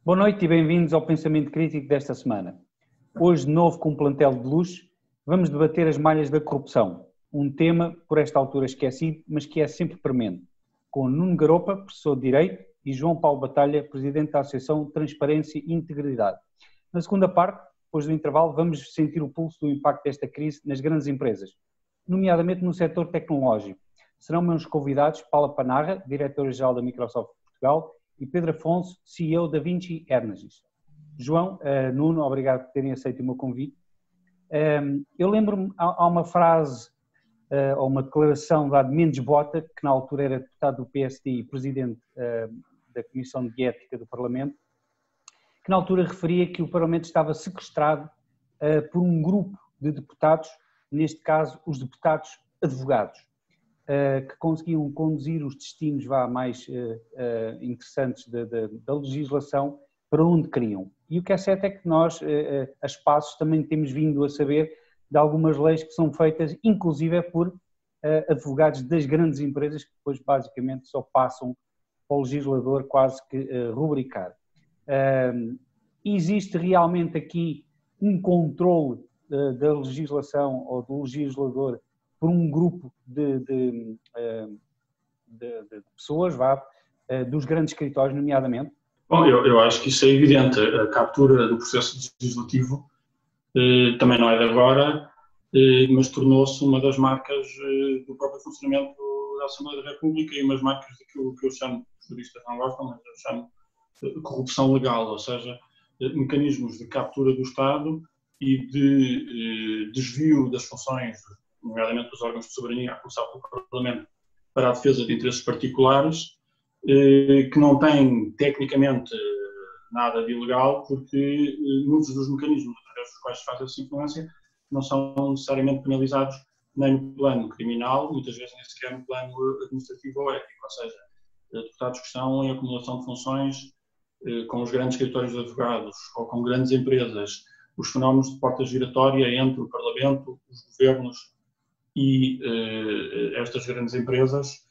Boa noite e bem-vindos ao Pensamento Crítico desta semana. Hoje, de novo com um plantel de luxo, vamos debater as malhas da corrupção, um tema, por esta altura, esquecido, mas que é sempre premente, com Nuno Garopa, professor de Direito, e João Paulo Batalha, presidente da Associação Transparência e Integridade. Na segunda parte, depois do intervalo, vamos sentir o pulso do impacto desta crise nas grandes empresas, nomeadamente no setor tecnológico. Serão meus convidados Paula Panarra, diretora-geral da Microsoft Portugal, e Pedro Afonso, CEO da Vinci Energies. João, Nuno, obrigado por terem aceito o meu convite. Eu lembro-me, há uma frase, ou uma declaração de Mendes Bota, que na altura era deputado do PSD e presidente da Comissão de Ética do Parlamento, que na altura referia que o Parlamento estava sequestrado por um grupo de deputados, neste caso os deputados advogados, que conseguiam conduzir os destinos mais interessantes da legislação para onde queriam. E o que é certo é que nós, a espaços, também temos vindo a saber de algumas leis que são feitas, inclusive por advogados das grandes empresas, que depois basicamente só passam ao legislador quase que rubricar. Existe realmente aqui um controle da legislação ou do legislador por um grupo de pessoas, dos grandes escritórios, nomeadamente? Bom, eu acho que isso é evidente. A captura do processo legislativo também não é de agora, mas tornou-se uma das marcas do próprio funcionamento da Assembleia da República e umas marcas daquilo que eu chamo, os juristas não gostam, mas eu chamo de corrupção legal, ou seja, mecanismos de captura do Estado e de desvio das funções, nomeadamente dos órgãos de soberania, a começar pelo Parlamento, para a defesa de interesses particulares, que não têm, tecnicamente, nada de ilegal, porque muitos dos mecanismos através dos quais se faz essa influência não são necessariamente penalizados nem no plano criminal, muitas vezes nem sequer no plano administrativo ou ético, ou seja, deputados que estão em acumulação de funções com os grandes escritórios de advogados ou com grandes empresas, os fenómenos de porta giratória entre o Parlamento, os governos e estas grandes empresas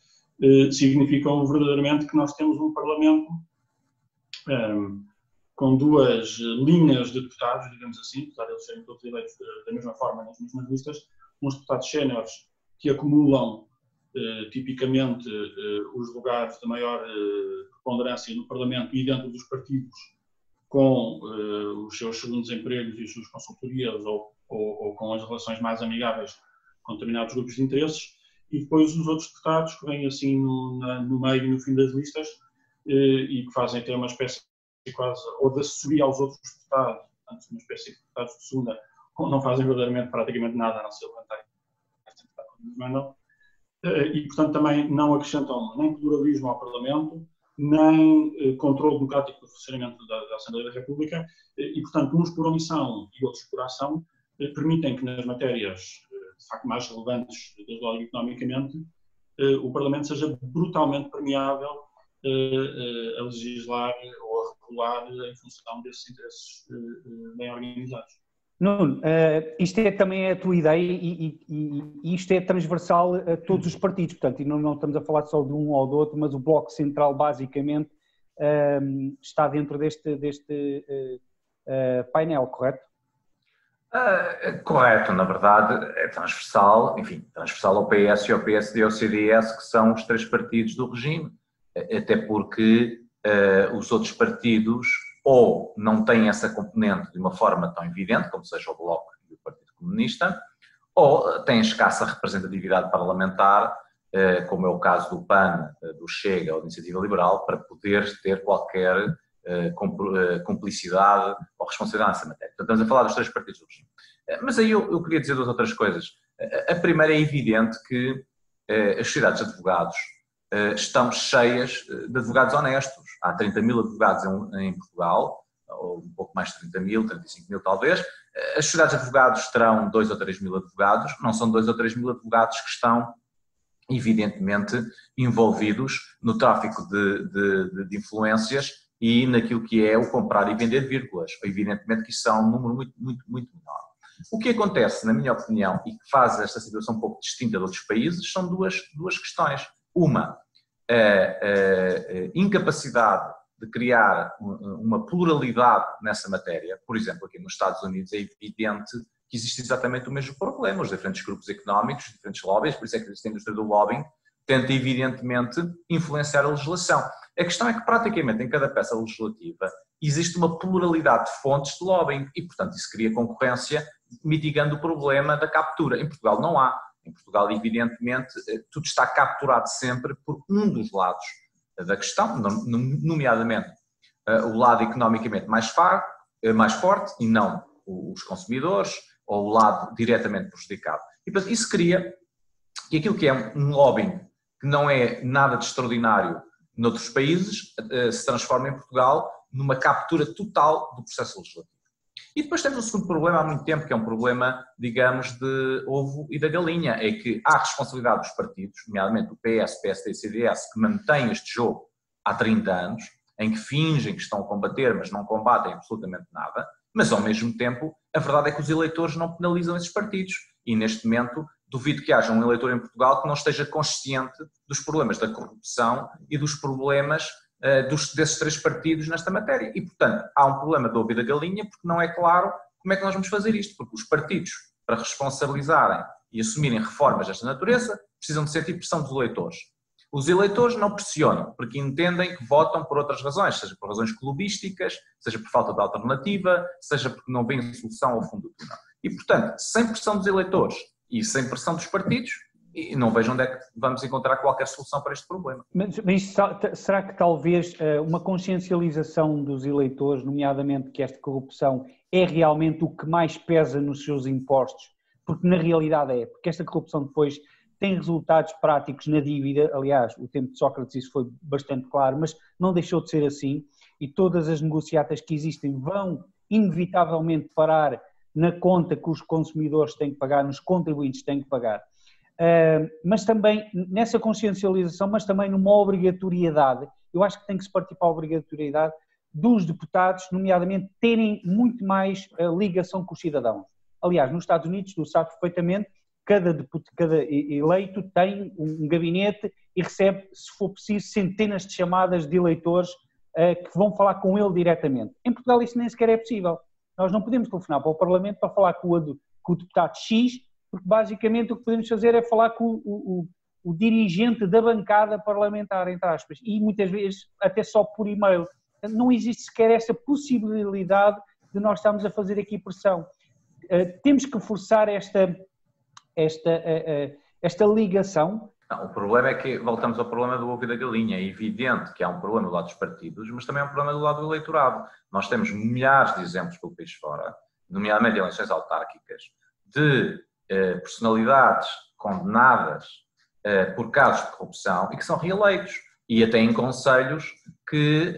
significam verdadeiramente que nós temos um Parlamento com duas linhas de deputados, digamos assim, apesar de eles serem todos eleitos da mesma forma nas mesmas listas, uns deputados séniores que acumulam tipicamente os lugares de maior preponderância no Parlamento e dentro dos partidos com os seus segundos empregos e as suas consultorias ou com as relações mais amigáveis com determinados grupos de interesses, e depois os outros deputados que vêm assim no meio e no fim das listas e que fazem até uma espécie quase, ou de assessoria aos outros deputados, portanto uma espécie de deputados de segunda, não fazem verdadeiramente praticamente nada a não ser levantar quando nos mandam, e portanto também não acrescentam nem pluralismo ao Parlamento, nem controle democrático do funcionamento da Assembleia da República, e portanto uns por omissão e outros por ação permitem que nas matérias de facto mais relevantes, desde logo economicamente, o Parlamento seja brutalmente permeável a legislar ou a regular em função desses interesses bem organizados. Nuno, isto também é a tua ideia e isto é transversal a todos os partidos, portanto, e não estamos a falar só de um ou do outro, mas o Bloco Central basicamente está dentro deste painel, correto? Correto, na verdade é transversal, enfim, transversal ao PS e ao PSD e ao CDS, que são os três partidos do regime, até porque os outros partidos ou não têm essa componente de uma forma tão evidente, como seja o Bloco e o Partido Comunista, ou têm escassa representatividade parlamentar, como é o caso do PAN, do Chega ou da Iniciativa Liberal, para poder ter qualquer cumplicidade ou responsabilidade nessa matéria. Portanto, estamos a falar dos três partidos do regime. Mas aí eu queria dizer duas outras coisas. A primeira é evidente que as sociedades de advogados estão cheias de advogados honestos. Há 30 mil advogados em Portugal, ou um pouco mais de 30 mil, 35 mil talvez. As sociedades de advogados terão 2 ou 3 mil advogados, não são 2 ou 3 mil advogados que estão evidentemente envolvidos no tráfico de influências e naquilo que é o comprar e vender vírgulas. Evidentemente que isso é um número muito, muito, muito menor. O que acontece, na minha opinião, e que faz esta situação um pouco distinta de outros países, são duas questões. Uma, a incapacidade de criar uma pluralidade nessa matéria. Por exemplo, aqui nos Estados Unidos é evidente que existe exatamente o mesmo problema. Os diferentes grupos económicos, os diferentes lobbies, por isso é que existe a indústria do lobbying, tenta evidentemente influenciar a legislação. A questão é que praticamente em cada peça legislativa existe uma pluralidade de fontes de lobbying e, portanto, isso cria concorrência, mitigando o problema da captura. Em Portugal não há. Em Portugal, evidentemente, tudo está capturado sempre por um dos lados da questão, nomeadamente o lado economicamente mais forte e não os consumidores ou o lado diretamente prejudicado. E, portanto, isso cria que aquilo que é um lobbying que não é nada de extraordinário noutros países se transforma em Portugal numa captura total do processo legislativo. E depois temos um segundo problema há muito tempo, que é um problema, digamos, de ovo e da galinha, é que há responsabilidade dos partidos, nomeadamente do PS, PSD e CDS, que mantêm este jogo há 30 anos, em que fingem que estão a combater, mas não combatem absolutamente nada, mas ao mesmo tempo a verdade é que os eleitores não penalizam esses partidos e neste momento duvido que haja um eleitor em Portugal que não esteja consciente dos problemas da corrupção e dos problemas desses três partidos nesta matéria. E, portanto, há um problema de ovo e da galinha porque não é claro como é que nós vamos fazer isto, porque os partidos, para responsabilizarem e assumirem reformas desta natureza, precisam de sentir pressão dos eleitores. Os eleitores não pressionam, porque entendem que votam por outras razões, seja por razões clubísticas, seja por falta de alternativa, seja porque não veem solução ao fundo do túnel. E, portanto, sem pressão dos eleitores e sem pressão dos partidos, e não vejo onde é que vamos encontrar qualquer solução para este problema. Mas será que talvez uma consciencialização dos eleitores, nomeadamente que esta corrupção é realmente o que mais pesa nos seus impostos? Porque na realidade porque esta corrupção depois tem resultados práticos na dívida. Aliás, o tempo de Sócrates isso foi bastante claro, mas não deixou de ser assim, e todas as negociatas que existem vão inevitavelmente parar na conta que os consumidores têm que pagar, nos contribuintes têm que pagar. Mas também nessa consciencialização, mas também numa obrigatoriedade, eu acho que tem que se partir para a obrigatoriedade dos deputados, nomeadamente, terem muito mais ligação com os cidadãos. Aliás, nos Estados Unidos, tu sabes perfeitamente, cada eleito tem um gabinete e recebe, se for preciso, centenas de chamadas de eleitores que vão falar com ele diretamente. Em Portugal isso nem sequer é possível. Nós não podemos telefonar para o Parlamento para falar com o deputado X, porque basicamente o que podemos fazer é falar com o dirigente da bancada parlamentar, entre aspas, e muitas vezes até só por e-mail. Não existe sequer essa possibilidade de nós estarmos a fazer aqui pressão. Temos que forçar esta ligação. Não, o problema é que, voltamos ao problema do ovo e da galinha, é evidente que há um problema do lado dos partidos, mas também há um problema do lado do eleitorado. Nós temos milhares de exemplos pelo país fora, nomeadamente eleições autárquicas, de personalidades condenadas por casos de corrupção e que são reeleitos. E até em concelhos que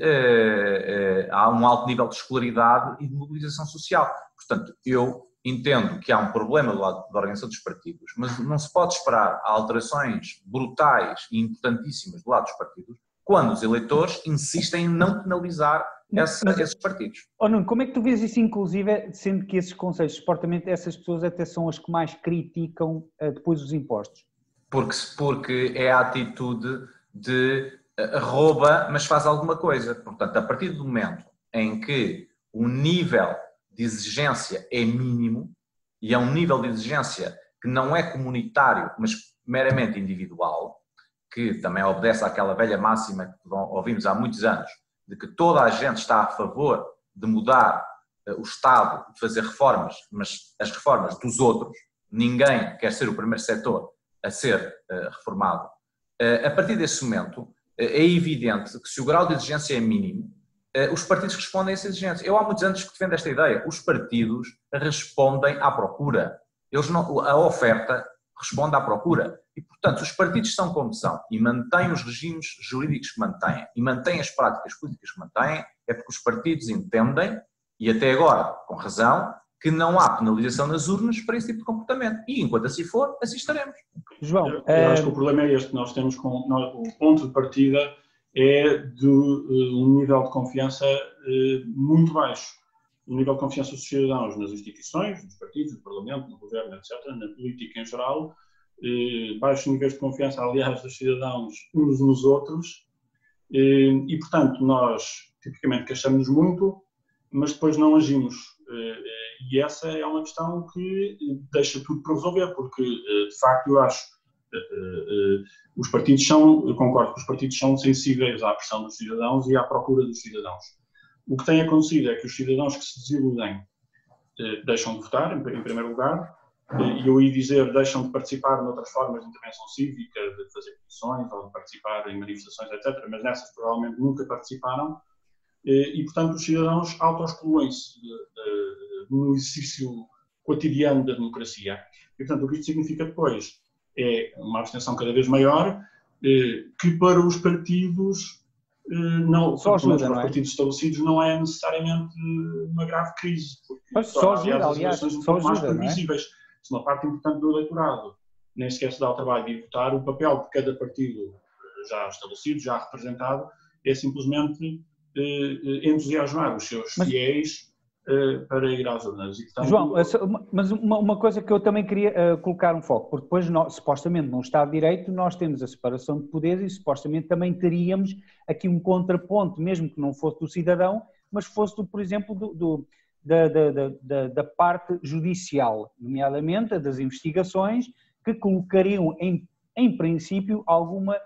há um alto nível de escolaridade e de mobilização social. Portanto, eu entendo que há um problema do lado da organização dos partidos, mas não se pode esperar alterações brutais e importantíssimas do lado dos partidos quando os eleitores insistem em não penalizar esses partidos. Nuno, como é que tu vês isso, inclusive, sendo que esses conselhos, supostamente essas pessoas até são as que mais criticam depois os impostos? Porque é a atitude de rouba, mas faz alguma coisa. Portanto, a partir do momento em que o nível de exigência é mínimo, e é um nível de exigência que não é comunitário, mas meramente individual, que também obedece àquela velha máxima que ouvimos há muitos anos, de que toda a gente está a favor de mudar o Estado, de fazer reformas, mas as reformas dos outros, ninguém quer ser o primeiro setor a ser reformado. A partir desse momento, é evidente que se o grau de exigência é mínimo, os partidos respondem a essa exigência. Eu há muitos anos que defendo esta ideia. Os partidos respondem à procura. A oferta responde à procura. E, portanto, os partidos são como são e mantêm os regimes jurídicos que mantêm e mantêm as práticas políticas que mantêm, é porque os partidos entendem, e até agora, com razão, que não há penalização nas urnas para esse tipo de comportamento. E, enquanto assim for, assim estaremos. João, eu acho que o problema é este. Nós temos o ponto de partida é de um nível de confiança muito baixo. Um nível de confiança dos cidadãos nas instituições, nos partidos, no Parlamento, no Governo, etc., na política em geral, baixos níveis de confiança, aliás, dos cidadãos uns nos outros, E, portanto, nós tipicamente queixamos-nos muito, mas depois não agimos. E essa é uma questão que deixa tudo para resolver, porque, de facto, eu acho os partidos eu concordo que os partidos são sensíveis à pressão dos cidadãos e à procura dos cidadãos. O que tem acontecido é que os cidadãos que se desiludem deixam de votar, em primeiro lugar, e eu ia dizer deixam de participar noutras formas de intervenção cívica, de fazer petições ou de participar em manifestações, etc., mas nessas provavelmente nunca participaram, e, portanto, os cidadãos autoexcluem-se no exercício cotidiano da democracia. E, portanto, o que isto significa depois é uma abstenção cada vez maior, que para os partidos, só ajuda, para os partidos estabelecidos, não é necessariamente uma grave crise. Mas só ajuda, aliás, as eleições um pouco mais previsíveis. Se uma parte importante do eleitorado nem sequer se dá o trabalho de ir votar, o papel de cada partido já estabelecido, já representado, é simplesmente entusiasmar os seus fiéis para ir às urnas. E, portanto, João, mas uma coisa que eu também queria colocar um foco, porque depois, supostamente, num Estado de Direito, nós temos a separação de poderes e supostamente também teríamos aqui um contraponto, mesmo que não fosse do cidadão, mas fosse, por exemplo, da parte judicial, nomeadamente a das investigações, que colocariam, em princípio, alguma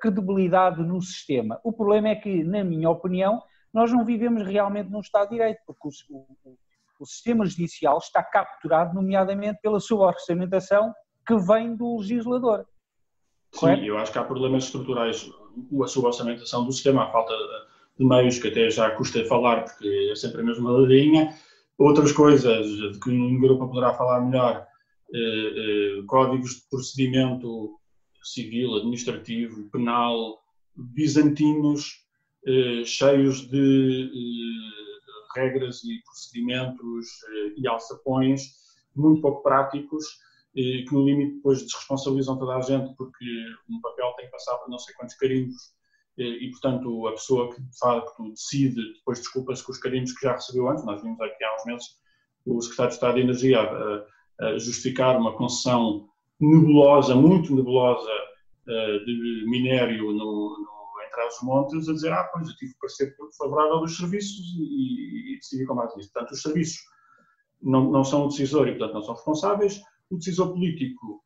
credibilidade no sistema. O problema é que, na minha opinião, nós não vivemos realmente num Estado de Direito, porque o sistema judicial está capturado, nomeadamente, pela sua orçamentação que vem do legislador. Sim, correto? Eu acho que há problemas estruturais, a sua orçamentação do sistema, a falta de meios, que até já custa falar, porque é sempre a mesma ladainha. Outras coisas de que o Europa poderá falar melhor, códigos de procedimento civil, administrativo, penal, bizantinos, cheios de regras e procedimentos e alçapões muito pouco práticos, que no limite depois desresponsabilizam toda a gente, porque um papel tem que passar por não sei quantos carimbos e, portanto, a pessoa que de facto decide, depois desculpa-se com os carimbos que já recebeu antes. Nós vimos aqui há uns meses o Secretário de Estado de Energia a justificar uma concessão nebulosa, muito nebulosa, de minério entre os montes, a dizer, pois eu tive que parecer favorável dos serviços e decidi com base nisso. Portanto, os serviços não são o decisor e, portanto, não são responsáveis. O decisor político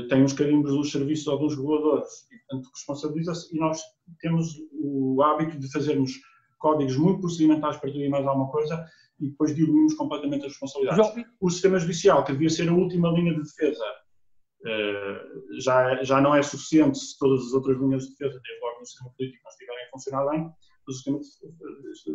tem os carimbos dos serviços ou dos reguladores e, portanto, responsabiliza-se, e nós temos o hábito de fazermos códigos muito procedimentais para tudo e mais alguma coisa e depois diluímos completamente as responsabilidades. O sistema judicial, que devia ser a última linha de defesa, já não é suficiente se todas as outras linhas de defesa, desde logo no sistema político, não estiverem a funcionar bem. O sistema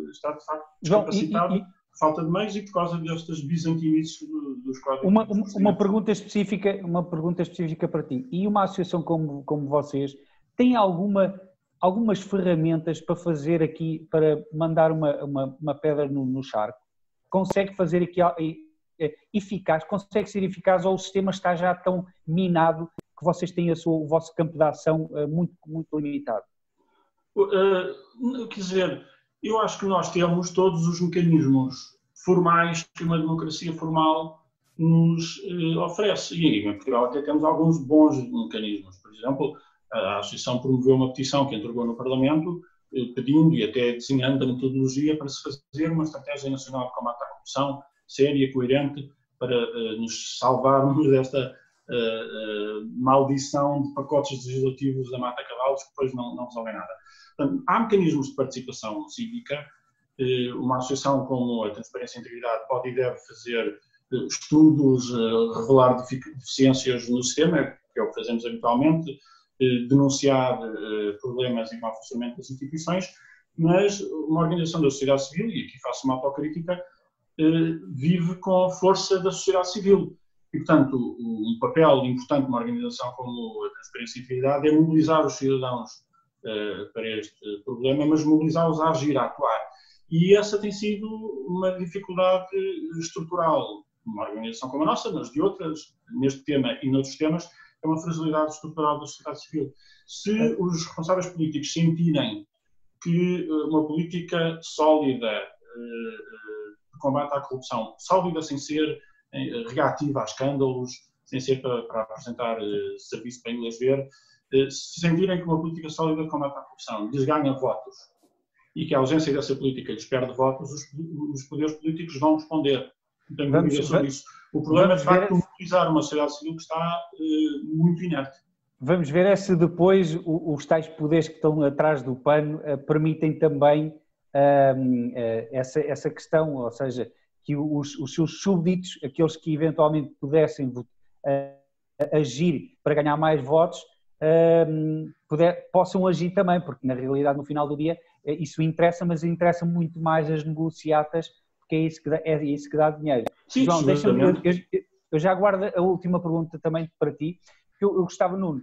está, de facto, descapacitado, falta de meios e por causa destas bizantinices dos códigos. Uma pergunta específica para ti. E uma associação como vocês tem algumas ferramentas para fazer aqui, para mandar uma pedra no charco? Consegue fazer aqui eficaz, consegue ser eficaz, ou o sistema está já tão minado que vocês têm o vosso campo de ação muito, muito limitado? Quer dizer, eu acho que nós temos todos os mecanismos formais que uma democracia formal nos oferece. E em Portugal até temos alguns bons mecanismos. Por exemplo, a Associação promoveu uma petição que entregou no Parlamento pedindo e até desenhando a metodologia para se fazer uma estratégia nacional de combate à corrupção séria, coerente, para nos salvarmos desta maldição de pacotes legislativos da mata-cavalos que depois não resolvem nada. Portanto, há mecanismos de participação cívica. Uma associação como a Transparência e Integridade pode e deve fazer estudos, revelar deficiências no sistema, que é o que fazemos habitualmente, denunciar problemas em mau funcionamento das instituições, mas uma organização da sociedade civil, e aqui faço uma autocrítica, vive com a força da sociedade civil. E, portanto, um papel importante de uma organização como a Transparência e Integridade é mobilizar os cidadãos para este problema, mas mobilizá-los a agir, a atuar. E essa tem sido uma dificuldade estrutural. Uma organização como a nossa, mas de outras, neste tema e noutros temas, é uma fragilidade estrutural da sociedade civil. Se os responsáveis políticos sentirem que uma política sólida de combate à corrupção, sólida sem ser reativa a escândalos, sem ser para apresentar serviço para inglês ver, se sentirem que uma política sólida de combate à corrupção lhes ganha votos e que a ausência dessa política lhes perde votos, os poderes políticos vão responder. Não tenho dúvida sobre isso. O problema é, de facto, mobilizar uma sociedade civil que está muito inerte. Vamos ver se depois os tais poderes que estão atrás do pano permitem também essa questão, ou seja, que os seus súbditos, aqueles que eventualmente pudessem agir para ganhar mais votos, possam agir também, porque na realidade no final do dia isso interessa, mas interessa muito mais as negociatas, porque é isso que dá dinheiro. Sim, João, deixa-me, eu já aguardo a última pergunta também para ti, que eu gostava, Nuno,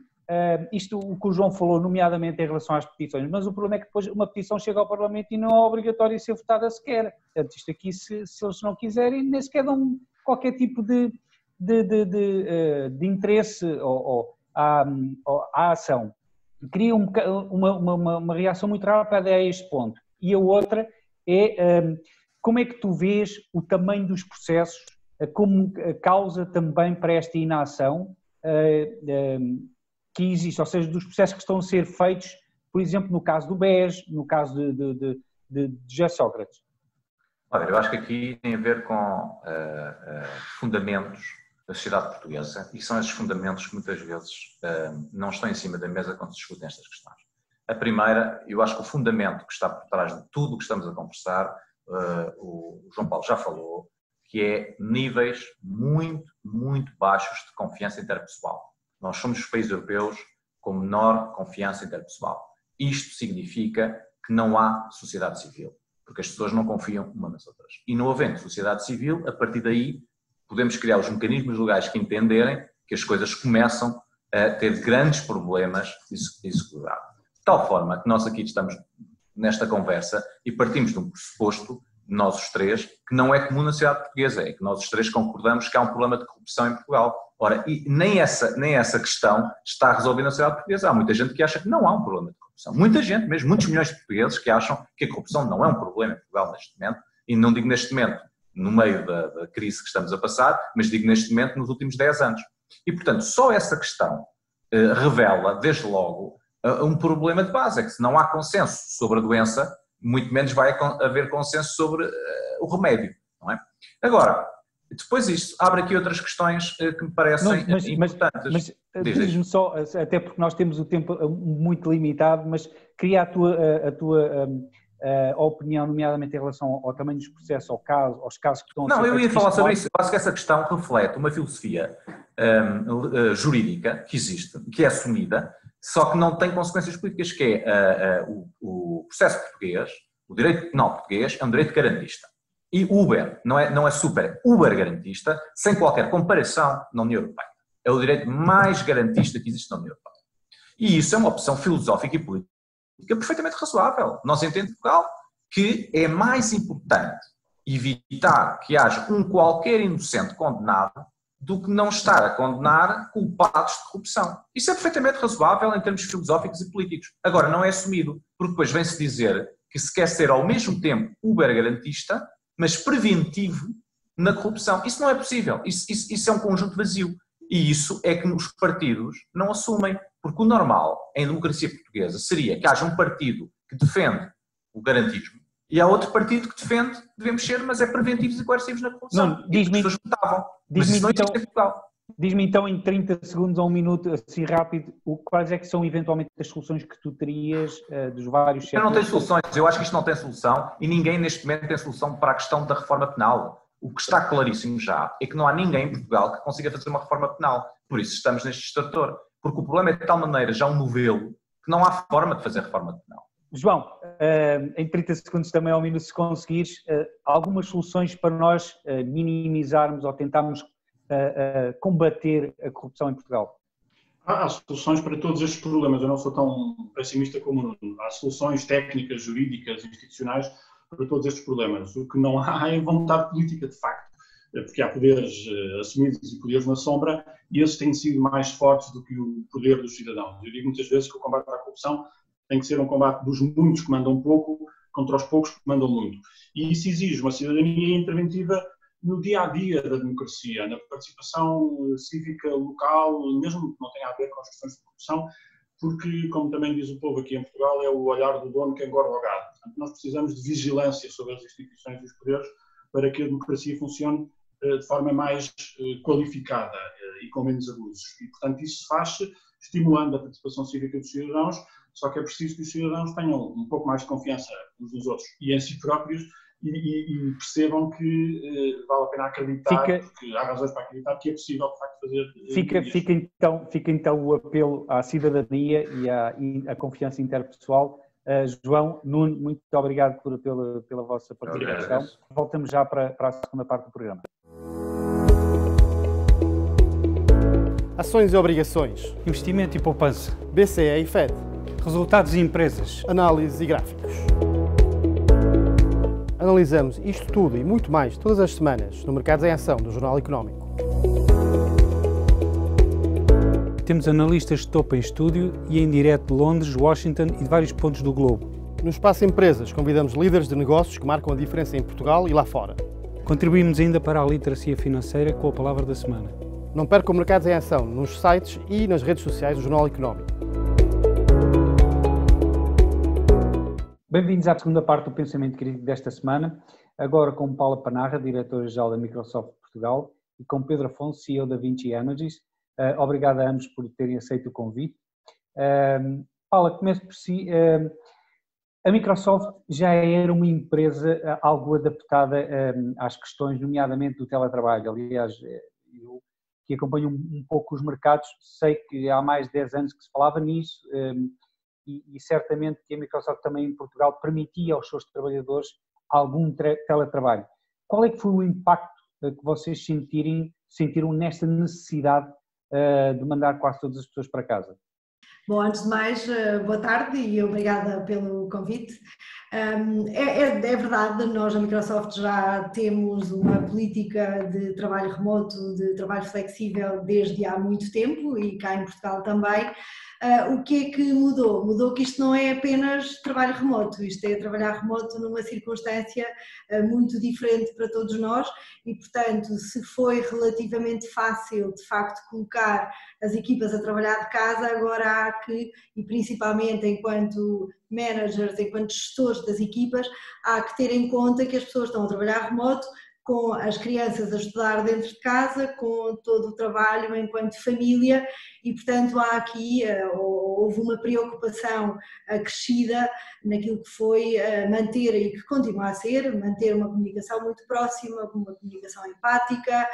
isto o que o João falou, nomeadamente em relação às petições, mas o problema é que depois uma petição chega ao Parlamento e não é obrigatório ser votada sequer. Portanto, isto aqui, se eles não quiserem, nem sequer dão qualquer tipo de interesse à ação. Cria uma reação muito rápida a este ponto. E a outra é como é que tu vês o tamanho dos processos como causa também para esta inação que existe, ou seja, dos processos que estão a ser feitos, por exemplo, no caso do BES, no caso de José Sócrates? Olha, eu acho que aqui tem a ver com fundamentos da sociedade portuguesa e são esses fundamentos que muitas vezes não estão em cima da mesa quando se discutem estas questões. A primeira, eu acho que o fundamento que está por trás de tudo o que estamos a conversar, o João Paulo já falou, que é níveis muito, muito baixos de confiança interpessoal. Nós somos os países europeus com menor confiança interpessoal. Isto significa que não há sociedade civil, porque as pessoas não confiam umas nas outras. E não havendo sociedade civil, a partir daí podemos criar os mecanismos legais que entenderem que as coisas começam a ter grandes problemas de execução. De tal forma que nós aqui estamos nesta conversa e partimos de um pressuposto, nós os três, que não é comum na sociedade portuguesa, é que nós os três concordamos que há um problema de corrupção em Portugal. Ora, e nem essa questão está resolvida na sociedade portuguesa. Há muita gente que acha que não há um problema de corrupção. Muita gente, mesmo muitos milhões de portugueses que acham que a corrupção não é um problema em Portugal neste momento, e não digo neste momento, no meio da crise que estamos a passar, mas digo neste momento nos últimos 10 anos. E, portanto, só essa questão revela, desde logo, um problema de base, é que se não há consenso sobre a doença, muito menos vai haver consenso sobre o remédio, não é? Agora, depois isto abre aqui outras questões que me parecem importantes. Mas diz-me só, até porque nós temos o tempo muito limitado, mas queria a tua opinião, nomeadamente em relação ao tamanho dos processos, aos casos que estão a ser... Não, eu ia falar sobre isso. Eu acho que essa questão reflete uma filosofia jurídica que existe, que é assumida, só que não tem consequências políticas, que é o processo português, o direito penal português é um direito garantista. E Uber, não é super, é Uber garantista, sem qualquer comparação na União Europeia. É o direito mais garantista que existe na União Europeia. E isso é uma opção filosófica e política perfeitamente razoável. Nós entendemos em Portugal que é mais importante evitar que haja um qualquer inocente condenado do que não estar a condenar culpados de corrupção. Isso é perfeitamente razoável em termos filosóficos e políticos. Agora, não é assumido, porque depois vem-se dizer que se quer ser ao mesmo tempo Uber garantista, mas preventivo na corrupção. Isso não é possível. Isso é um conjunto vazio. E isso é que os partidos não assumem. Porque o normal, em democracia portuguesa, seria que haja um partido que defende o garantismo e há outro partido que defende, devemos ser, mas é preventivos e coercivos na corrupção. Não, diz-me, as pessoas votavam. Mas isso não existe em Portugal. Diz-me então em 30 segundos ou um minuto, assim rápido, quais é que são eventualmente as soluções que tu terias dos vários setores? Eu não tenho soluções, eu acho que isto não tem solução e ninguém neste momento tem solução para a questão da reforma penal. O que está claríssimo já é que não há ninguém em Portugal que consiga fazer uma reforma penal. Por isso estamos neste distrator. Porque o problema é de tal maneira já um novelo que não há forma de fazer reforma penal. João, em 30 segundos também ao minuto, se conseguires, algumas soluções para nós minimizarmos ou tentarmos combater a corrupção em Portugal? Há soluções para todos estes problemas, eu não sou tão pessimista como o Nuno. Há soluções técnicas, jurídicas, institucionais para todos estes problemas. O que não há é vontade política, de facto, porque há poderes assumidos e poderes na sombra e esses têm sido mais fortes do que o poder dos cidadãos. Eu digo muitas vezes que o combate à corrupção tem que ser um combate dos muitos que mandam pouco contra os poucos que mandam muito. E isso exige uma cidadania interventiva no dia-a-dia da democracia, na participação cívica local, mesmo que não tenha a ver com as questões de corrupção, porque, como também diz o povo aqui em Portugal, é o olhar do dono que engorda o gado. Portanto, nós precisamos de vigilância sobre as instituições e os poderes para que a democracia funcione de forma mais qualificada e com menos abusos. E, portanto, isso se faz estimulando a participação cívica dos cidadãos, só que é preciso que os cidadãos tenham um pouco mais de confiança uns nos outros e em si próprios e percebam que vale a pena acreditar, porque há razões para acreditar que é possível, de facto, fazer... Fica então o apelo à cidadania e à confiança interpessoal. João, Nuno, muito obrigado pela vossa participação. Obrigado. Voltamos já para a segunda parte do programa. Ações e obrigações. Investimento e poupança. BCE e FED. Resultados e empresas. Análise e gráficos. Analisamos isto tudo e muito mais todas as semanas no Mercados em Ação do Jornal Económico. Temos analistas de topo em estúdio e em direto de Londres, Washington e de vários pontos do globo. No Espaço Empresas convidamos líderes de negócios que marcam a diferença em Portugal e lá fora. Contribuímos ainda para a literacia financeira com a palavra da semana. Não percam Mercados em Ação nos sites e nas redes sociais do Jornal Económico. Bem-vindos à segunda parte do Pensamento Crítico desta semana, agora com Paula Panarra, diretora-geral da Microsoft Portugal, e com Pedro Afonso, CEO da Vinci Energies. Obrigado a ambos por terem aceito o convite. Paula, começo por si. A Microsoft já era uma empresa algo adaptada às questões, nomeadamente do teletrabalho. Aliás, eu que acompanho um pouco os mercados, sei que há mais de 10 anos que se falava nisso, e certamente que a Microsoft também em Portugal permitia aos seus trabalhadores algum teletrabalho. Qual é que foi o impacto que vocês sentiram nesta necessidade de mandar quase todas as pessoas para casa? Bom, antes de mais, boa tarde e obrigada pelo convite. É verdade, nós na Microsoft já temos uma política de trabalho remoto, de trabalho flexível desde há muito tempo e cá em Portugal também. O que é que mudou? Mudou que isto não é apenas trabalho remoto, isto é trabalhar remoto numa circunstância muito diferente para todos nós e, portanto, se foi relativamente fácil, de facto, colocar as equipas a trabalhar de casa, agora há que, e principalmente enquanto managers, enquanto gestores das equipas, há que ter em conta que as pessoas estão a trabalhar remoto, com as crianças a estudar dentro de casa, com todo o trabalho enquanto família e, portanto, há aqui, houve uma preocupação acrescida naquilo que foi manter e que continua a ser, manter uma comunicação muito próxima, uma comunicação empática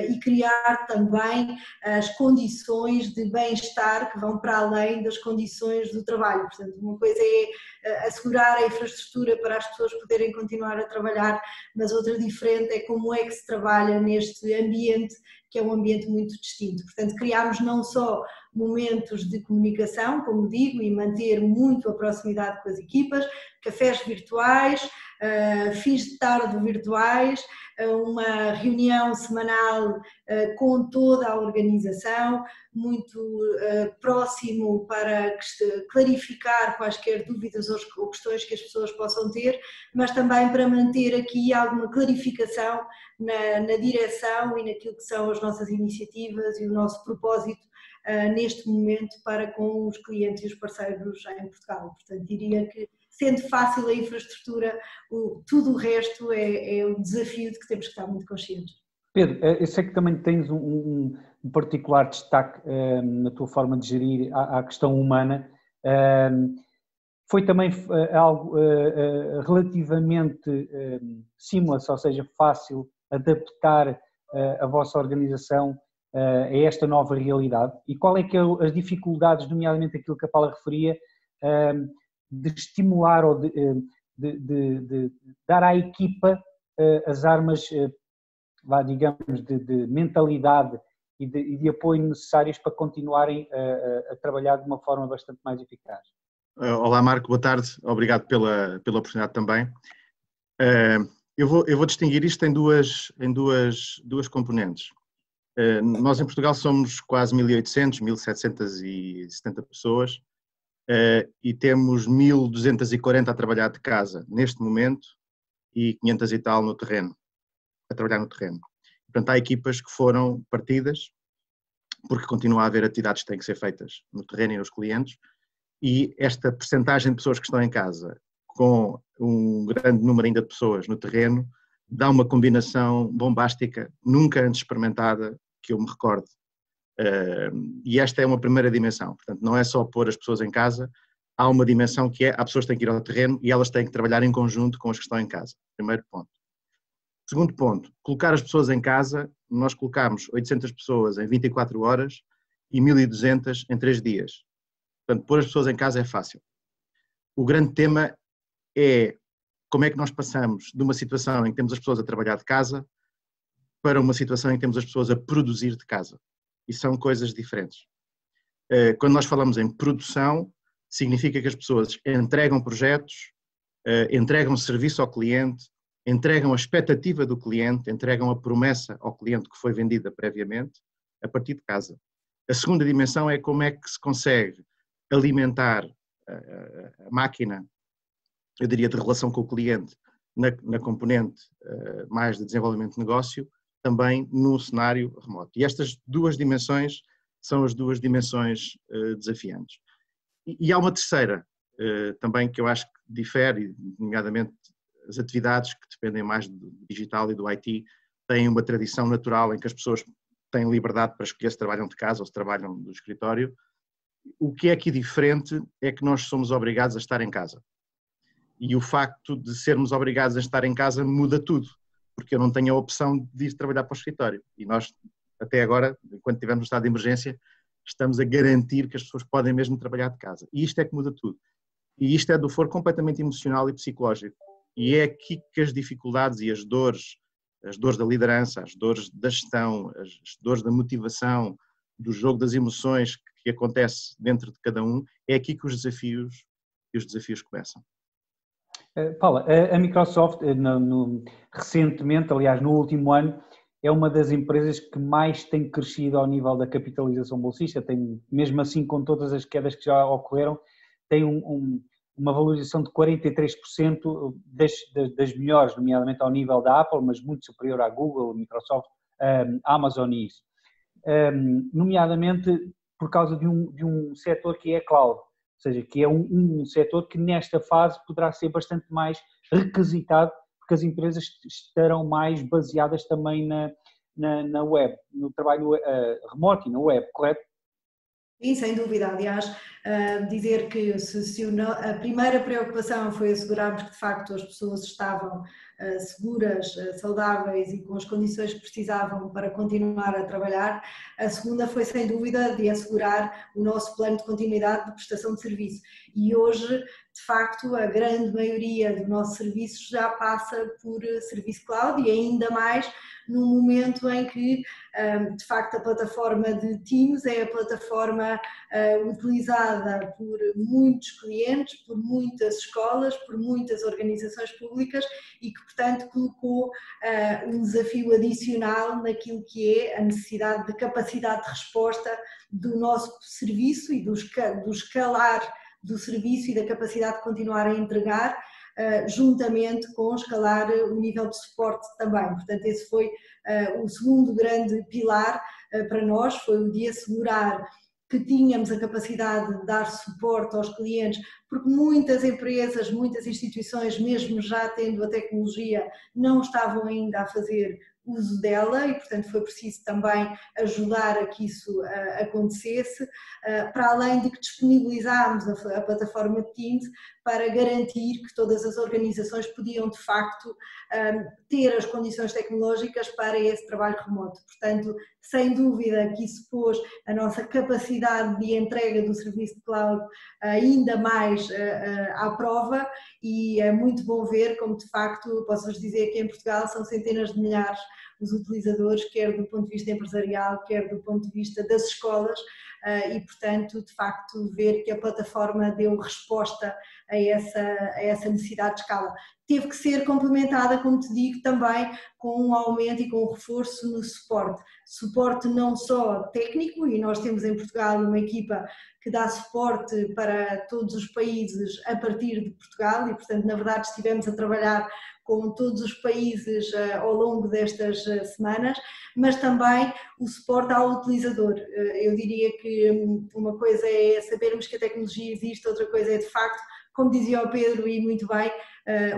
e criar também as condições de bem-estar que vão para além das condições do trabalho. Portanto, uma coisa é assegurar a infraestrutura para as pessoas poderem continuar a trabalhar, mas outra diferente é como é que se trabalha neste ambiente, que é um ambiente muito distinto. Portanto, criámos não só momentos de comunicação, como digo, e manter muito a proximidade com as equipas, cafés virtuais, fins de tarde virtuais, uma reunião semanal com toda a organização, muito próximo para clarificar quaisquer dúvidas ou questões que as pessoas possam ter, mas também para manter aqui alguma clarificação na direção e naquilo que são as nossas iniciativas e o nosso propósito neste momento para com os clientes e os parceiros em Portugal. Portanto, diria que, sendo fácil a infraestrutura, tudo o resto é um desafio de que temos que estar muito conscientes. Pedro, eu sei que também tens um particular destaque na tua forma de gerir a questão humana. Foi também algo relativamente seamless, ou seja, fácil adaptar a vossa organização a esta nova realidade? E qual é que é as dificuldades, nomeadamente aquilo que a Paula referia, de estimular ou de dar à equipa as armas, digamos, de mentalidade e de apoio necessários para continuarem a trabalhar de uma forma bastante mais eficaz? Olá Marco, boa tarde, obrigado pela oportunidade também. Eu vou distinguir isto em duas componentes. Nós em Portugal somos quase 1.800, 1.770 pessoas e temos 1.240 a trabalhar de casa neste momento e 500 e tal no terreno, a trabalhar no terreno. Portanto, há equipas que foram partidas porque continua a haver atividades que têm que ser feitas no terreno e nos clientes, e esta percentagem de pessoas que estão em casa com um grande número ainda de pessoas no terreno dá uma combinação bombástica, nunca antes experimentada, que eu me recordo. E esta é uma primeira dimensão, portanto não é só pôr as pessoas em casa, há uma dimensão que é, há pessoas que têm que ir ao terreno e elas têm que trabalhar em conjunto com as que estão em casa, primeiro ponto. Segundo ponto, colocar as pessoas em casa, nós colocámos 800 pessoas em 24 horas e 1.200 em 3 dias. Portanto, pôr as pessoas em casa é fácil. O grande tema é como é que nós passamos de uma situação em que temos as pessoas a trabalhar de casa para uma situação em que temos as pessoas a produzir de casa. E são coisas diferentes. Quando nós falamos em produção, significa que as pessoas entregam projetos, entregam serviço ao cliente, entregam a expectativa do cliente, entregam a promessa ao cliente que foi vendida previamente a partir de casa. A segunda dimensão é como é que se consegue alimentar a máquina, eu diria, de relação com o cliente na componente mais de desenvolvimento de negócio, também no cenário remoto. E estas duas dimensões são as duas dimensões desafiantes. E há uma terceira também que eu acho que difere, nomeadamente as atividades que dependem mais do digital e do IT têm uma tradição natural em que as pessoas têm liberdade para escolher se trabalham de casa ou se trabalham do escritório. O que é aqui diferente é que nós somos obrigados a estar em casa. E o facto de sermos obrigados a estar em casa muda tudo, porque eu não tenho a opção de ir trabalhar para o escritório. E nós, até agora, enquanto estivermos no estado de emergência, estamos a garantir que as pessoas podem mesmo trabalhar de casa. E isto é que muda tudo. E isto é do foro completamente emocional e psicológico. E é aqui que as dificuldades e as dores da liderança, as dores da gestão, as dores da motivação, do jogo das emoções que acontece dentro de cada um, é aqui que os desafios começam. Paula, a Microsoft recentemente, aliás no último ano, é uma das empresas que mais tem crescido ao nível da capitalização bolsista, tem, mesmo assim com todas as quedas que já ocorreram, tem uma valorização de 43% das melhores, nomeadamente ao nível da Apple, mas muito superior à Google, Microsoft, Amazon e isso. Nomeadamente por causa de um setor que é cloud, ou seja, que é um setor que nesta fase poderá ser bastante mais requisitado, porque as empresas estarão mais baseadas também na web, no trabalho remoto e na web, correto? Sim, sem dúvida. Aliás, dizer que a primeira preocupação foi assegurarmos que de facto as pessoas estavam seguras, saudáveis e com as condições que precisavam para continuar a trabalhar, a segunda foi sem dúvida de assegurar o nosso plano de continuidade de prestação de serviço. E hoje, de facto, a grande maioria do nosso serviço já passa por serviço cloud e ainda mais num momento em que, de facto, a plataforma de Teams é a plataforma utilizada por muitos clientes, por muitas escolas, por muitas organizações públicas e que, portanto, colocou um desafio adicional naquilo que é a necessidade de capacidade de resposta do nosso serviço e do escalar do serviço e da capacidade de continuar a entregar, juntamente com escalar o nível de suporte também. Portanto, esse foi o segundo grande pilar para nós, foi o de assegurar que tínhamos a capacidade de dar suporte aos clientes, porque muitas empresas, muitas instituições, mesmo já tendo a tecnologia, não estavam ainda a fazer uso dela e, portanto, foi preciso também ajudar a que isso acontecesse, para além de que disponibilizámos a plataforma de Teams para garantir que todas as organizações podiam, de facto, ter as condições tecnológicas para esse trabalho remoto. Portanto, sem dúvida que isso pôs a nossa capacidade de entrega do serviço de cloud ainda mais à prova e é muito bom ver como, de facto, posso-vos dizer que em Portugal são centenas de milhares os utilizadores, quer do ponto de vista empresarial, quer do ponto de vista das escolas e, portanto, de facto, ver que a plataforma deu resposta a essa necessidade de escala. Teve que ser complementada, como te digo, também com um aumento e com um reforço no suporte. Suporte não só técnico, e nós temos em Portugal uma equipa que dá suporte para todos os países a partir de Portugal e, portanto, na verdade estivemos a trabalhar com todos os países ao longo destas semanas, mas também o suporte ao utilizador. Eu diria que uma coisa é sabermos que a tecnologia existe, outra coisa é de facto, como dizia o Pedro e muito bem,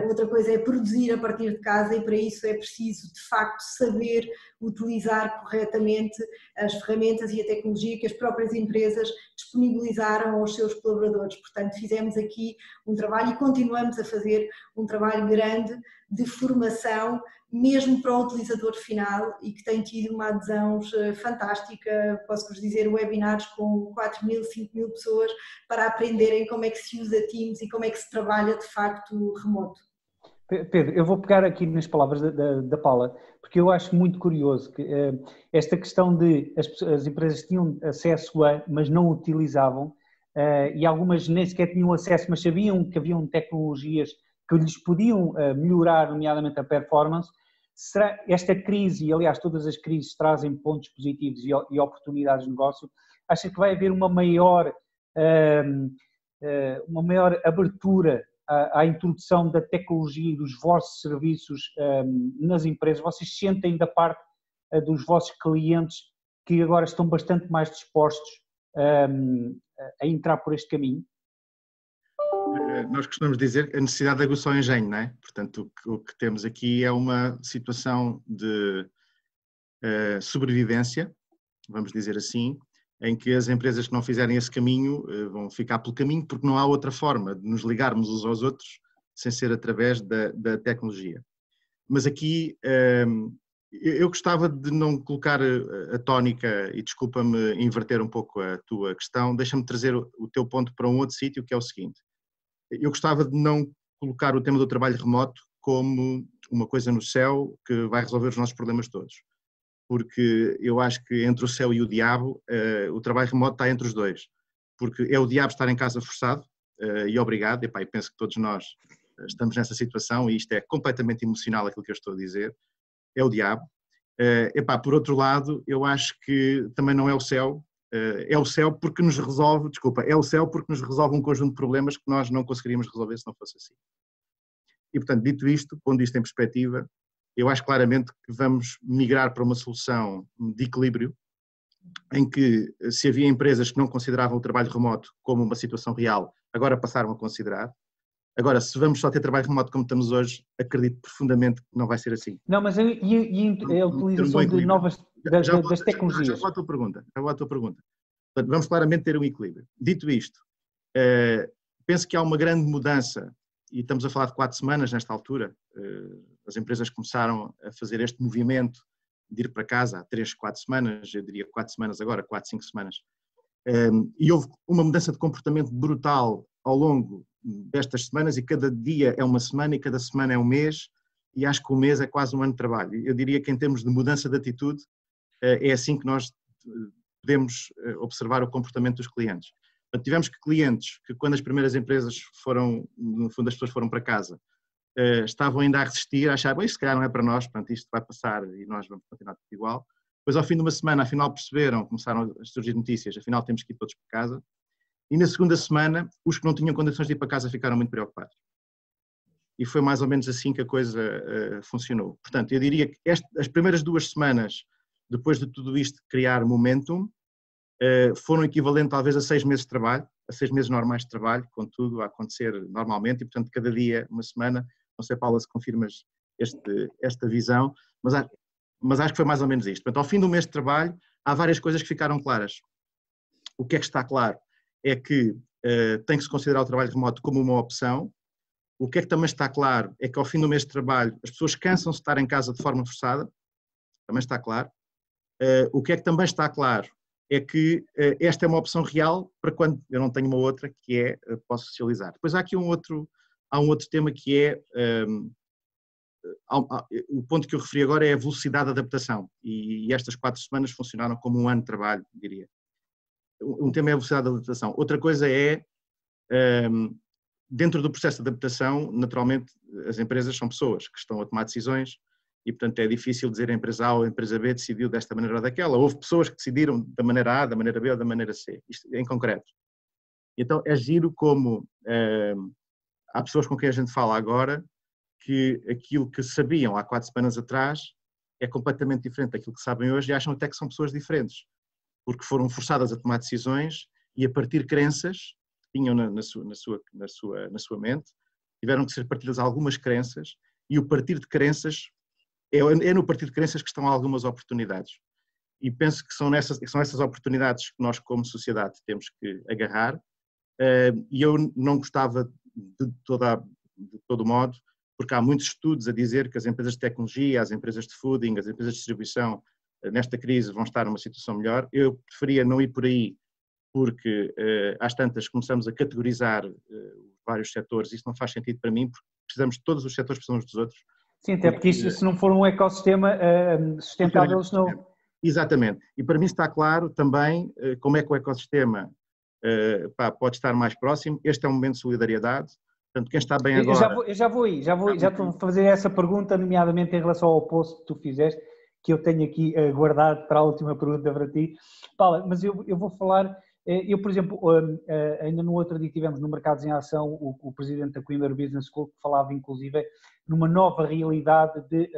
outra coisa é produzir a partir de casa e para isso é preciso de facto saber utilizar corretamente as ferramentas e a tecnologia que as próprias empresas disponibilizaram aos seus colaboradores. Portanto, fizemos aqui um trabalho e continuamos a fazer um trabalho grande de formação mesmo para o utilizador final e que tem tido uma adesão fantástica, posso-vos dizer, webinars com 4.000, 5.000 pessoas para aprenderem como é que se usa Teams e como é que se trabalha de facto remoto. Pedro, eu vou pegar aqui nas palavras da Paula, porque eu acho muito curioso que esta questão de as empresas tinham acesso a, mas não utilizavam, e algumas nem sequer tinham acesso, mas sabiam que haviam tecnologias que lhes podiam melhorar, nomeadamente a performance. Será esta crise, e aliás todas as crises trazem pontos positivos e oportunidades de negócio, acha que vai haver uma maior abertura à introdução da tecnologia e dos vossos serviços nas empresas? Vocês sentem da parte dos vossos clientes que agora estão bastante mais dispostos a entrar por este caminho? Nós costumamos dizer a necessidade de aguçar o engenho, não é? Portanto, o que temos aqui é uma situação de sobrevivência, vamos dizer assim, em que as empresas que não fizerem esse caminho vão ficar pelo caminho porque não há outra forma de nos ligarmos uns aos outros sem ser através da tecnologia. Mas aqui eu gostava de não colocar a tónica, e desculpa-me inverter um pouco a tua questão, deixa-me trazer o teu ponto para um outro sítio, que é o seguinte. Eu gostava de não colocar o tema do trabalho remoto como uma coisa no céu que vai resolver os nossos problemas todos. Porque eu acho que entre o céu e o diabo, o trabalho remoto está entre os dois. Porque é o diabo estar em casa forçado e obrigado, e penso que todos nós estamos nessa situação e isto é completamente emocional aquilo que eu estou a dizer, é o diabo. Por outro lado, eu acho que também não é o céu, é o céu porque nos resolve, é o céu porque nos resolve um conjunto de problemas que nós não conseguiríamos resolver se não fosse assim. E portanto, dito isto, pondo isto em perspectiva, eu acho claramente que vamos migrar para uma solução de equilíbrio, em que se havia empresas que não consideravam o trabalho remoto como uma situação real, agora passaram a considerar. Agora, se vamos só ter trabalho remoto como estamos hoje, acredito profundamente que não vai ser assim. Não, mas a utilização de novas das tecnologias. Já vou à tua pergunta. Portanto, vamos claramente ter um equilíbrio. Dito isto, penso que há uma grande mudança, e estamos a falar de 4 semanas nesta altura, as empresas começaram a fazer este movimento de ir para casa há 3, 4 semanas, eu diria 4 semanas agora, 4, 5 semanas, e houve uma mudança de comportamento brutal ao longo destas semanas e cada dia é uma semana e cada semana é um mês e acho que o mês é quase um ano de trabalho. Eu diria que em termos de mudança de atitude é assim que nós podemos observar o comportamento dos clientes. Portanto, tivemos clientes que quando as primeiras empresas foram, no fundo as pessoas foram para casa, estavam ainda a resistir, a achar, isto se calhar não é para nós, portanto isto vai passar e nós vamos continuar tudo igual. Depois ao fim de uma semana, afinal perceberam, começaram a surgir notícias, afinal temos que ir todos para casa. E na segunda semana, os que não tinham condições de ir para casa ficaram muito preocupados. E foi mais ou menos assim que a coisa funcionou. Portanto, eu diria que as primeiras 2 semanas, depois de tudo isto criar momentum, foram equivalentes talvez a 6 meses de trabalho, a 6 meses normais de trabalho, com tudo a acontecer normalmente, e portanto cada dia, uma semana, não sei Paula se confirmas esta visão, mas acho que foi mais ou menos isto. Portanto, ao fim do mês de trabalho, há várias coisas que ficaram claras. O que é que está claro? É que tem que se considerar o trabalho remoto como uma opção. O que é que também está claro é que ao fim do mês de trabalho as pessoas cansam-se de estar em casa de forma forçada, também está claro. O que é que também está claro é que esta é uma opção real para quando eu não tenho uma outra, que é posso socializar. Depois há aqui um outro tema que é, o ponto que eu referi agora é a velocidade de adaptação e estas 4 semanas funcionaram como um ano de trabalho, diria. Um tema é a velocidade de adaptação. Outra coisa é, dentro do processo de adaptação, naturalmente, as empresas são pessoas que estão a tomar decisões e, portanto, é difícil dizer a empresa A ou a empresa B decidiu desta maneira ou daquela. Houve pessoas que decidiram da maneira A, da maneira B ou da maneira C, isto em concreto. Então, é giro como há pessoas com quem a gente fala agora que aquilo que sabiam há 4 semanas atrás é completamente diferente daquilo que sabem hoje e acham até que são pessoas diferentes, porque foram forçadas a tomar decisões e a partir de crenças que tinham na sua mente, tiveram que ser partidas algumas crenças e o partir de crenças, é no partir de crenças que estão algumas oportunidades. E penso que são essas oportunidades que nós como sociedade temos que agarrar e eu não gostava de todo modo, porque há muitos estudos a dizer que as empresas de tecnologia, as empresas de fooding, as empresas de distribuição, nesta crise vão estar numa situação melhor. Eu preferia não ir por aí, porque às tantas começamos a categorizar vários setores, isso não faz sentido para mim, porque precisamos de todos os setores, precisamos dos outros. Sim, até porque isto, se não for um ecossistema sustentável, eles não... Exatamente, e para mim está claro também como é que o ecossistema pode estar mais próximo. Este é um momento de solidariedade. Portanto, quem está bem agora... Eu já estou a fazer essa pergunta, nomeadamente em relação ao post que tu fizeste, que eu tenho aqui guardado para a última pergunta para ti. Paula, mas eu vou falar, por exemplo, ainda no outro dia tivemos no Mercados em Ação o presidente da Coimbra Business School que falava inclusive numa nova realidade de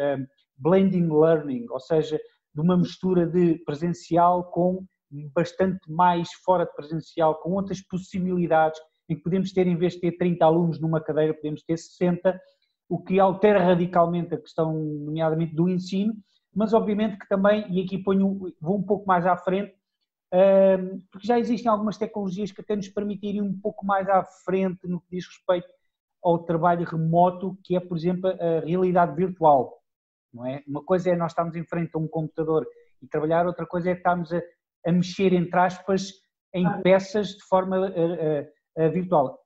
blending learning, ou seja, de uma mistura de presencial com bastante mais fora de presencial, com outras possibilidades, em que podemos ter, em vez de ter 30 alunos numa cadeira, podemos ter 60, o que altera radicalmente a questão, nomeadamente, do ensino, mas obviamente que também, e aqui vou um pouco mais à frente, porque já existem algumas tecnologias que até nos permitem ir um pouco mais à frente no que diz respeito ao trabalho remoto, que é, por exemplo, a realidade virtual, não é? Uma coisa é nós estarmos em frente a um computador e trabalhar, outra coisa é estarmos a mexer, entre aspas, em peças de forma virtual.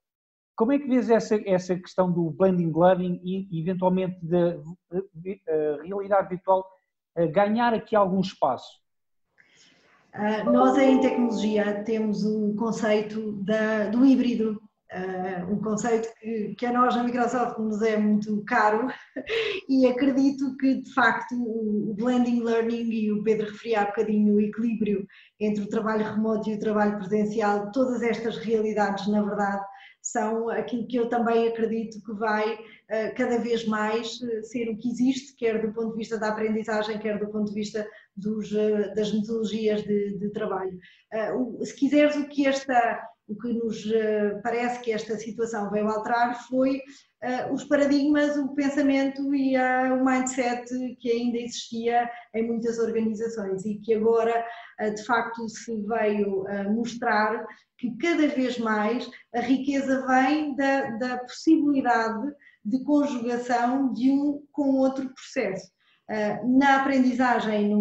Como é que vês essa questão do blending learning e eventualmente da realidade virtual ganhar aqui algum espaço? Nós em tecnologia temos um conceito do híbrido, um conceito que a nós na Microsoft nos é muito caro e acredito que de facto o blending learning, e o Pedro referia há bocadinho o equilíbrio entre o trabalho remoto e o trabalho presencial, todas estas realidades na verdade são aquilo que eu também acredito que vai cada vez mais ser o que existe, quer do ponto de vista da aprendizagem, quer do ponto de vista das metodologias de trabalho. Se quiseres, o que nos parece que esta situação veio alterar foi os paradigmas, o pensamento e o mindset que ainda existia em muitas organizações e que agora de facto se veio mostrar que cada vez mais a riqueza vem da possibilidade de conjugação de um com outro processo. Na aprendizagem,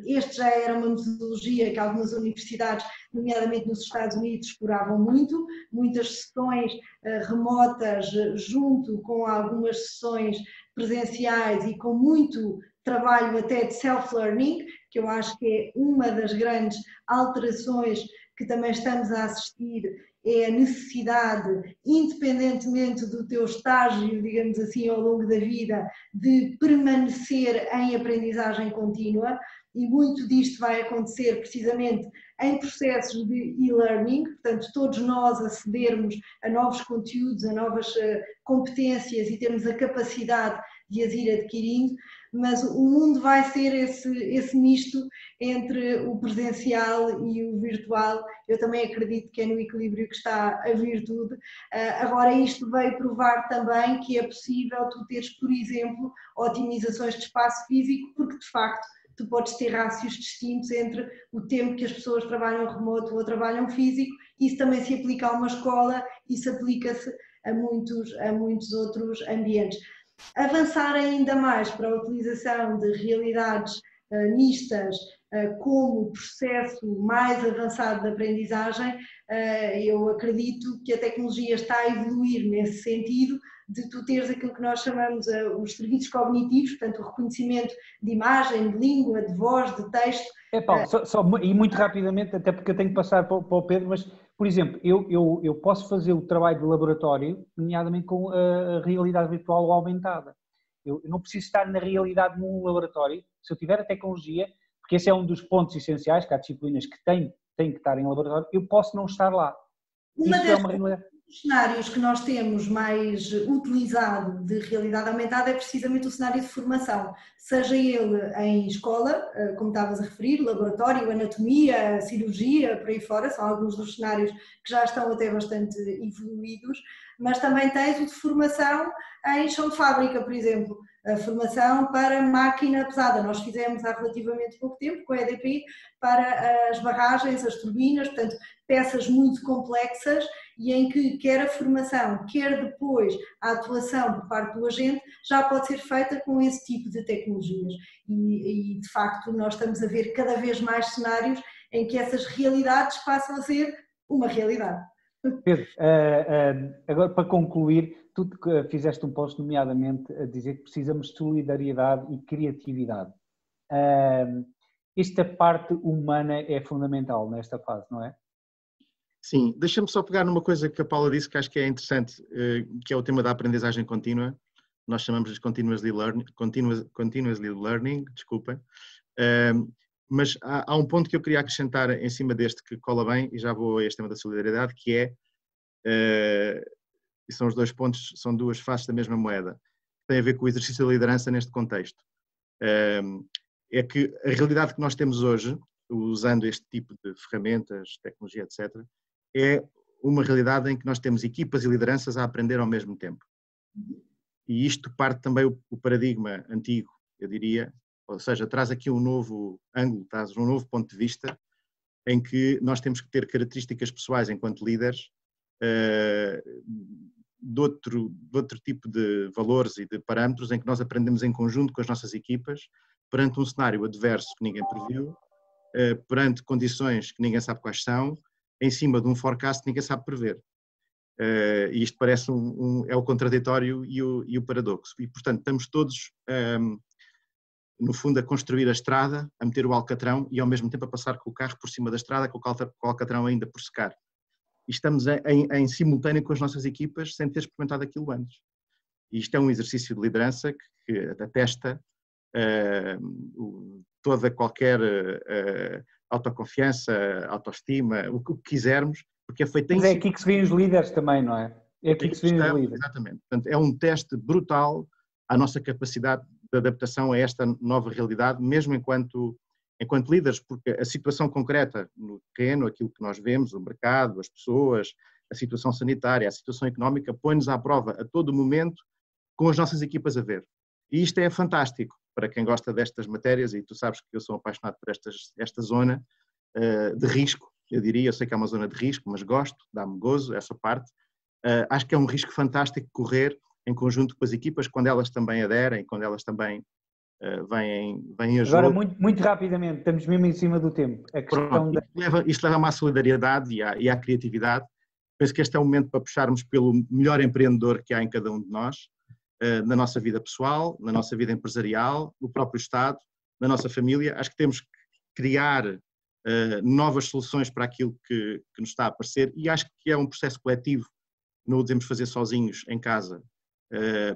este já era uma metodologia que algumas universidades, nomeadamente nos Estados Unidos, exploravam muito, muitas sessões remotas junto com algumas sessões presenciais e com muito trabalho até de self-learning, que eu acho que é uma das grandes alterações que também estamos a assistir, é a necessidade, independentemente do teu estágio, digamos assim, ao longo da vida, de permanecer em aprendizagem contínua, e muito disto vai acontecer precisamente em processos de e-learning, portanto todos nós acedermos a novos conteúdos, a novas competências e termos a capacidade de as ir adquirindo, mas o mundo vai ser esse misto entre o presencial e o virtual. Eu também acredito que é no equilíbrio que está a virtude. Agora isto veio provar também que é possível tu teres, por exemplo, otimizações de espaço físico, porque de facto tu podes ter rácios distintos entre o tempo que as pessoas trabalham remoto ou trabalham físico. Isso também se aplica a uma escola, isso aplica-se a muitos outros ambientes. Avançar ainda mais para a utilização de realidades mistas como processo mais avançado de aprendizagem, eu acredito que a tecnologia está a evoluir nesse sentido de tu teres aquilo que nós chamamos os serviços cognitivos, portanto o reconhecimento de imagem, de língua, de voz, de texto. Paulo, e muito rapidamente, até porque eu tenho que passar para o Pedro, mas, por exemplo, eu posso fazer o trabalho de laboratório, nomeadamente com a realidade virtual ou aumentada. Eu não preciso estar na realidade num laboratório, se eu tiver a tecnologia, porque esse é um dos pontos essenciais, que há disciplinas que têm que estar em laboratório, eu posso não estar lá. dos cenários que nós temos mais utilizado de realidade aumentada é precisamente o cenário de formação, seja ele em escola, como estavas a referir, laboratório, anatomia, cirurgia, por aí fora, são alguns dos cenários que já estão até bastante evoluídos, mas também tens o de formação em chão de fábrica, por exemplo, a formação para máquina pesada. Nós fizemos há relativamente pouco tempo com a EDP para as barragens, as turbinas, portanto, peças muito complexas e em que quer a formação, quer depois a atuação por parte do agente já pode ser feita com esse tipo de tecnologias e de facto nós estamos a ver cada vez mais cenários em que essas realidades passam a ser uma realidade. Pedro, agora para concluir, tu fizeste um post nomeadamente a dizer que precisamos de solidariedade e criatividade. Esta parte humana é fundamental nesta fase, não é? Sim, deixa-me só pegar numa coisa que a Paula disse que acho que é interessante, que é o tema da aprendizagem contínua. Nós chamamos de continuously learning, desculpa. Mas há um ponto que eu queria acrescentar em cima deste que cola bem, e já vou a este tema da solidariedade, que é, e são os dois pontos, são duas faces da mesma moeda, que tem a ver com o exercício da liderança neste contexto. É que a realidade que nós temos hoje, usando este tipo de ferramentas, tecnologia, etc., é uma realidade em que nós temos equipas e lideranças a aprender ao mesmo tempo. E isto parte também o paradigma antigo, eu diria, ou seja, traz aqui um novo ângulo, traz um novo ponto de vista, em que nós temos que ter características pessoais enquanto líderes, de outro tipo de valores e de parâmetros, em que nós aprendemos em conjunto com as nossas equipas, perante um cenário adverso que ninguém previu, perante condições que ninguém sabe quais são, em cima de um forecast que ninguém sabe prever. E isto parece é o contraditório e o paradoxo. E, portanto, estamos todos, no fundo, a construir a estrada, a meter o alcatrão e, ao mesmo tempo, a passar com o carro por cima da estrada, com o alcatrão ainda por secar. E estamos em simultâneo com as nossas equipas, sem ter experimentado aquilo antes. E isto é um exercício de liderança que atesta toda qualquer autoconfiança, autoestima, o que quisermos, porque é feito em... Mas é aqui que se vêem os líderes também, não é? É aqui que se vêem os líderes. Exatamente. Portanto, é um teste brutal à nossa capacidade de adaptação a esta nova realidade, mesmo enquanto líderes, porque a situação concreta no terreno, aquilo que nós vemos, o mercado, as pessoas, a situação sanitária, a situação económica, põe-nos à prova a todo momento com as nossas equipas a ver. E isto é fantástico para quem gosta destas matérias, e tu sabes que eu sou apaixonado por esta zona de risco, eu diria, eu sei que é uma zona de risco, mas gosto, dá-me gozo essa parte. Acho que é um risco fantástico correr em conjunto com as equipas, quando elas também aderem, quando elas também vêm a jogo. Agora, muito rapidamente, estamos mesmo em cima do tempo. A questão isto leva-me à solidariedade e à criatividade. Penso que este é o momento para puxarmos pelo melhor empreendedor que há em cada um de nós, na nossa vida pessoal, na nossa vida empresarial, no próprio Estado, na nossa família. Acho que temos que criar novas soluções para aquilo que nos está a aparecer, e acho que é um processo coletivo. Não o devemos fazer sozinhos em casa,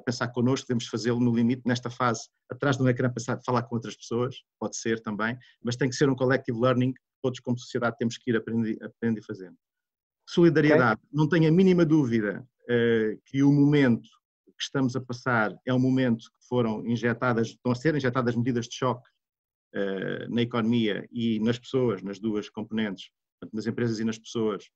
pensar connosco, devemos fazê-lo no limite, nesta fase, atrás do ecrã, falar com outras pessoas, pode ser também, mas tem que ser um collective learning, todos como sociedade temos que ir aprendendo e fazendo. Solidariedade, não tenho a mínima dúvida que o momento que estamos a passar é um momento que estão a ser injetadas medidas de choque na economia e nas pessoas, nas duas componentes, nas empresas e nas pessoas,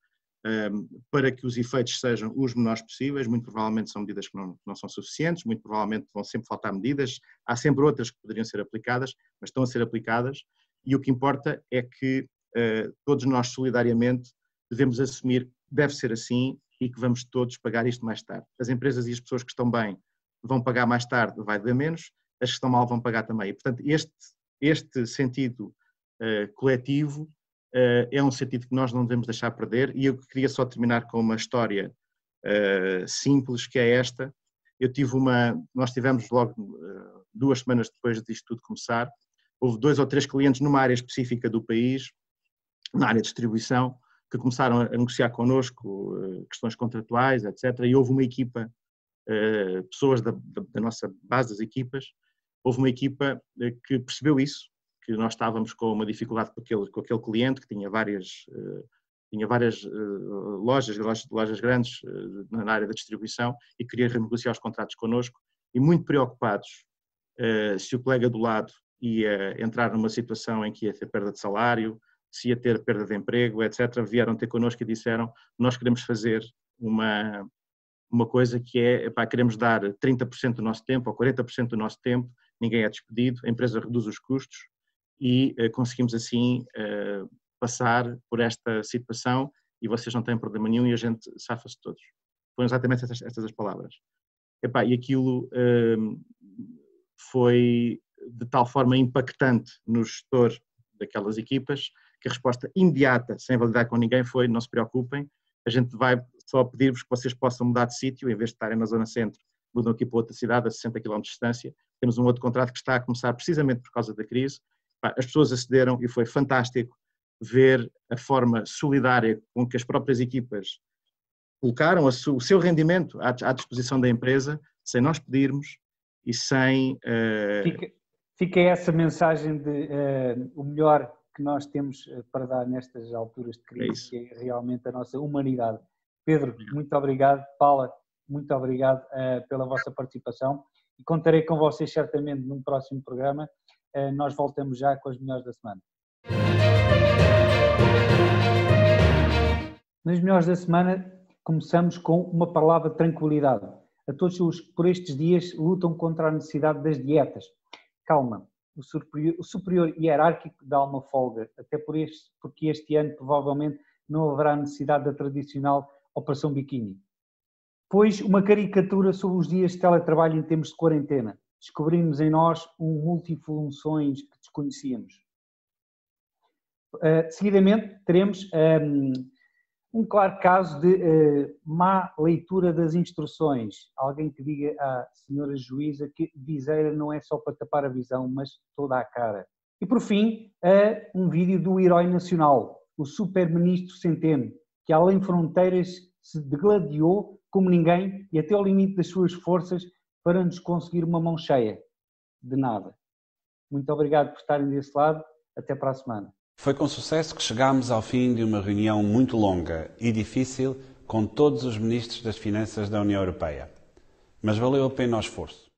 para que os efeitos sejam os menores possíveis. Muito provavelmente são medidas que não são suficientes, muito provavelmente vão sempre faltar medidas, há sempre outras que poderiam ser aplicadas, mas estão a ser aplicadas, e o que importa é que todos nós solidariamente devemos assumir que deve ser assim e que vamos todos pagar isto mais tarde. As empresas e as pessoas que estão bem vão pagar mais tarde, vai doer menos, as que estão mal vão pagar também. E, portanto, este sentido coletivo é um sentido que nós não devemos deixar perder, e eu queria só terminar com uma história simples, que é esta. Nós tivemos logo 2 semanas depois disto tudo começar, houve 2 ou 3 clientes numa área específica do país, na área de distribuição, que começaram a negociar connosco questões contratuais, etc. E houve uma equipa, pessoas da nossa base das equipas, houve uma equipa que percebeu isso, que nós estávamos com uma dificuldade com aquele cliente, que tinha várias tinha várias lojas grandes na área da distribuição e queria renegociar os contratos connosco e muito preocupados se o colega do lado ia entrar numa situação em que ia ter perda de salário, se ia ter perda de emprego, etc. Vieram ter connosco e disseram, nós queremos fazer uma coisa que é, queremos dar 30% do nosso tempo ou 40% do nosso tempo, ninguém é despedido, a empresa reduz os custos e conseguimos assim passar por esta situação e vocês não têm problema nenhum e a gente safa-se todos. Foram exatamente estas as palavras. E aquilo foi de tal forma impactante no gestor daquelas equipas que a resposta imediata, sem validar com ninguém, foi: não se preocupem, a gente vai só pedir-vos que vocês possam mudar de sítio, em vez de estarem na zona centro, mudam aqui para outra cidade a 60 km de distância. Temos um outro contrato que está a começar precisamente por causa da crise. As pessoas acederam e foi fantástico ver a forma solidária com que as próprias equipas colocaram o seu rendimento à disposição da empresa, sem nós pedirmos e sem... Fica essa mensagem de o melhor que nós temos para dar nestas alturas de crise, que é realmente a nossa humanidade. Pedro, muito obrigado. Paula, muito obrigado pela vossa participação e contarei com vocês certamente num próximo programa. Nós voltamos já com as melhores da semana. Nas melhores da semana começamos com uma palavra de tranquilidade. A todos os que por estes dias lutam contra a necessidade das dietas. Calma, o superior hierárquico dá uma folga, até porque este ano provavelmente não haverá necessidade da tradicional Operação Biquíni. Pois uma caricatura sobre os dias de teletrabalho em tempos de quarentena. Descobrimos em nós multifunções que desconhecíamos. Seguidamente teremos um claro caso de má leitura das instruções. Alguém que diga à senhora juíza que viseira não é só para tapar a visão, mas toda a cara. E por fim, um vídeo do herói nacional, o super-ministro Centeno, que além fronteiras se degladiou como ninguém e até ao limite das suas forças para nos conseguir uma mão cheia. De nada. Muito obrigado por estarem desse lado. Até para a semana. Foi com sucesso que chegámos ao fim de uma reunião muito longa e difícil com todos os ministros das Finanças da União Europeia. Mas valeu a pena o esforço.